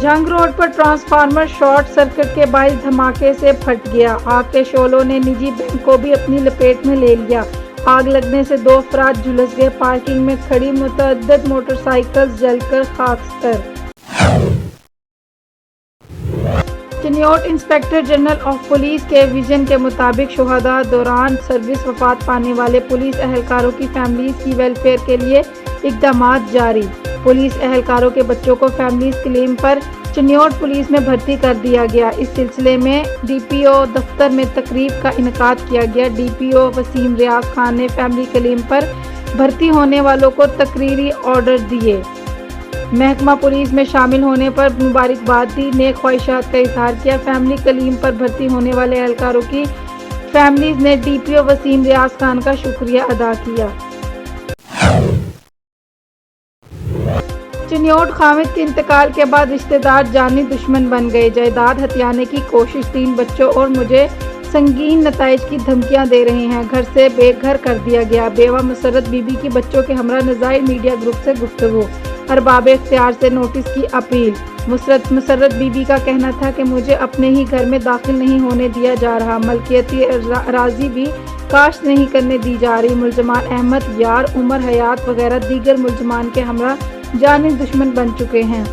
جنگ روڈ پر transformer short circuit کے باعث دھماکے سے پھٹ گیا۔ آگ کے شعلوں نے نجی بینک کو بھی اپنی لپیٹ میں لے لیا۔ آگ لگنے سے 2 افراد جھلس گئے۔ پارکنگ میں کھڑی متعدد موٹر سائیکلز جل کر خاکستر۔ Chiniot inspector general of police کے ویژن کے مطابق شہداء دوران سروس وفات پانے والے پولیس اہلکاروں کی فیملیز کی ویلفیئر کے لیے اقدامات جاری۔ پولیس اہلکاروں کے بچوں کو فیملیز کلیم پر چنیوٹ پولیس میں بھرتی کر دیا گیا۔ اس سلسلے میں ڈی پی او دفتر میں تقریب کا انعقاد کیا گیا۔ ڈی پی او وسیم ریاض خان نے فیملی کلیم پر بھرتی ہونے والوں کو تقرری آرڈر دیے۔ محکمہ پولیس میں شامل ہونے پر مبارکباد دی، نیک خواہشات کا اظہار کیا۔ فیملی کلیم پر بھرتی ہونے والے اہلکاروں کی فیملیز نے ڈی پی او وسیم ریاض خان کا شکریہ ادا کیا۔ چنیوٹ خامد کے انتقال کے بعد رشتہ دار جانی دشمن بن گئے۔ جائیداد ہتھیانے کی کوشش، 3 بچوں اور مجھے سنگین نتائج کی دھمکیاں دے رہے ہیں، گھر سے بے گھر کر دیا گیا۔ بیوہ مسرت بی بی کی بچوں کے ہمراہ نظائر میڈیا گروپ سے گفتگو، ارباب اختیار سے نوٹس کی اپیل۔ مسرت بی بی کا کہنا تھا کہ مجھے اپنے ہی گھر میں داخل نہیں ہونے دیا جا رہا، ملکیتی اراضی بھی کاشت نہیں کرنے دی جا رہی۔ ملزمان احمد یار، عمر حیات وغیرہ دیگر ملزمان کے ہمراہ جانی دشمن بن چکے ہیں۔